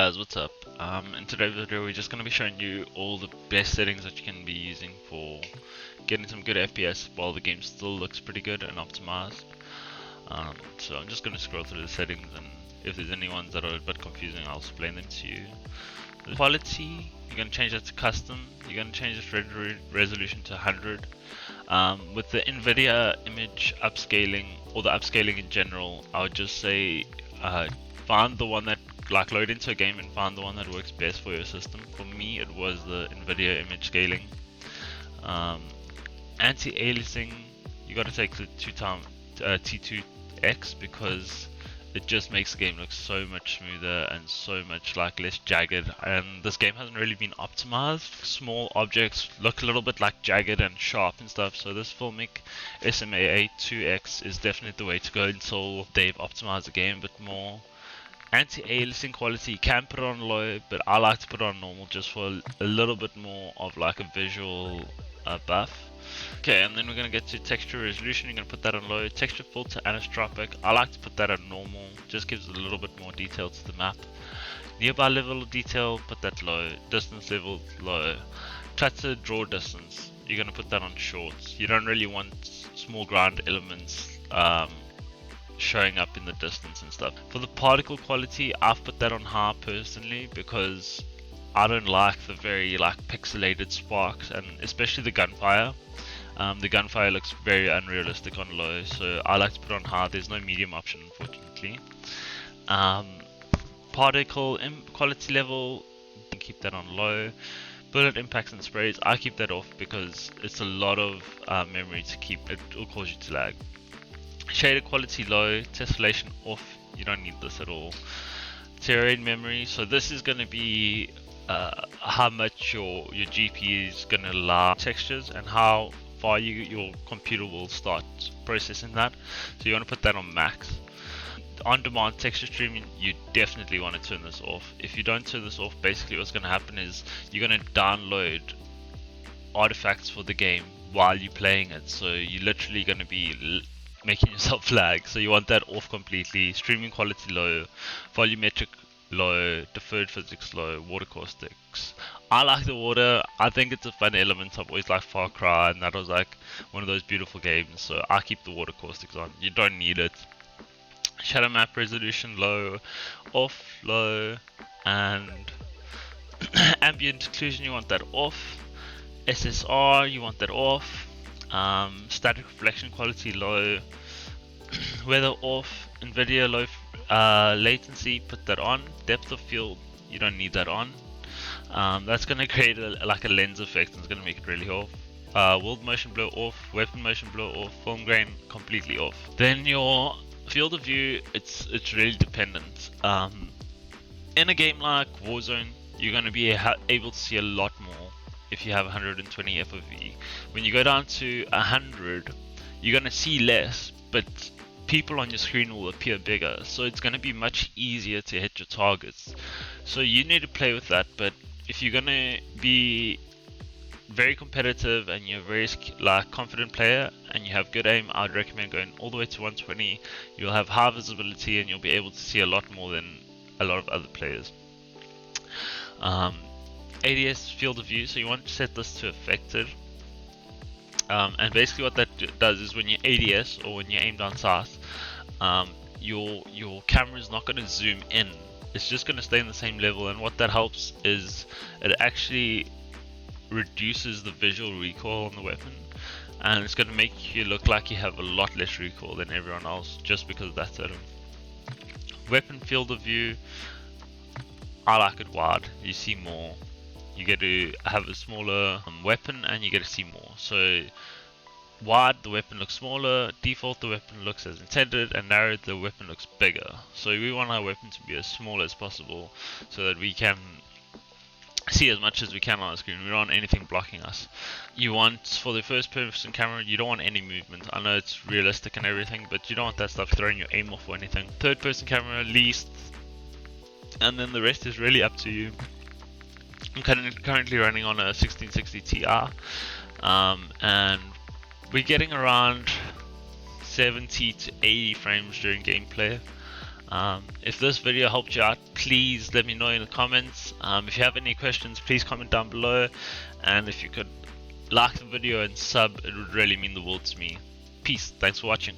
guys, what's up? In today's video we're just going to be showing you all the best settings that you can be using for getting some good FPS while the game still looks pretty good and optimized. So I'm just going to scroll through the settings, and if there's any ones that are a bit confusing I'll explain them to you. The quality, you're going to change that to custom. You're going to change this resolution to 100. With the Nvidia image upscaling, or the upscaling in general, I would just say find the one that load into a game and find the one that works best for your system. For me it was the Nvidia image scaling. Anti-aliasing, you got to take the T2X because it just makes the game look so much smoother and so much less jagged, and this game hasn't really been optimized. Small objects look a little bit jagged and sharp and stuff, so this Filmic SMAA 2X is definitely the way to go until they've optimized the game a bit more. Anti-aliasing quality, you can put it on low, but I like to put it on normal just for a little bit more of a visual buff. Okay, and then we're going to get to texture resolution. You're going to put that on low. Texture filter anisotropic, I like to put that on normal, just gives a little bit more detail to the map. Nearby level of detail, put that low. Distance level, low. Clutter draw distance, you're going to put that on short. You don't really want small ground elements showing up in the distance and stuff. For the particle quality, I've put that on high personally because I don't like the very pixelated sparks, and especially the gunfire. The gunfire looks very unrealistic on low, so I like to put on high. There's no medium option, unfortunately. Particle quality level, keep that on low. Bullet impacts and sprays, I keep that off because it's a lot of memory to keep. It will cause you to lag. Shader quality low, tessellation off, you don't need this at all. Terrain memory, so this is going to be how much your GPU is going to allow textures and how far your computer will start processing that. So you want to put that on max. On-demand texture streaming, you definitely want to turn this off. If you don't turn this off, basically what's going to happen is you're going to download artifacts for the game while you're playing it, so you're literally going to be making yourself lag, so you want that off completely. Streaming quality low, volumetric low, deferred physics low, water caustics. I like the water, I think it's a fun element. I've always liked Far Cry, and that was one of those beautiful games, so I keep the water caustics on. You don't need it. Shadow map resolution low, off, low, and ambient occlusion, you want that off. SSR, you want that off. Static reflection quality low, weather off. Nvidia low latency, put that on. Depth of field, you don't need that on. That's going to create a lens effect and it's going to make it really off. World motion blur off, weapon motion blur off, film grain completely off. Then your field of view, it's really dependent. In a game like Warzone, you're going to be able to see a lot more if you have 120 FOV. When you go down to 100, you're going to see less, but people on your screen will appear bigger, so it's going to be much easier to hit your targets. So you need to play with that, but if you're going to be very competitive and you're a very confident player and you have good aim, I'd recommend going all the way to 120. You'll have high visibility and you'll be able to see a lot more than a lot of other players. ADS field of view, so you want to set this to affected, and basically what that does is when you ADS, or when you aim down south, your camera is not going to zoom in, it's just going to stay in the same level, and what that helps is it actually reduces the visual recoil on the weapon, and it's going to make you look like you have a lot less recoil than everyone else just because of that setting. Weapon field of view, I like it wide, you see more. You get to have a smaller weapon and you get to see more. So wide, the weapon looks smaller. Default, the weapon looks as intended, and narrowed, the weapon looks bigger. So we want our weapon to be as small as possible so that we can see as much as we can on the screen. We don't want anything blocking us. You want, for the first person camera, you don't want any movement. I know it's realistic and everything, but you don't want that stuff throwing your aim off or anything. Third person camera, least, and then the rest is really up to you. I'm currently running on a 1660 Ti, and we're getting around 70 to 80 frames during gameplay. If this video helped you out, please let me know in the comments. If you have any questions, please comment down below, and if you could like the video and sub, it would really mean the world to me. Peace. Thanks for watching.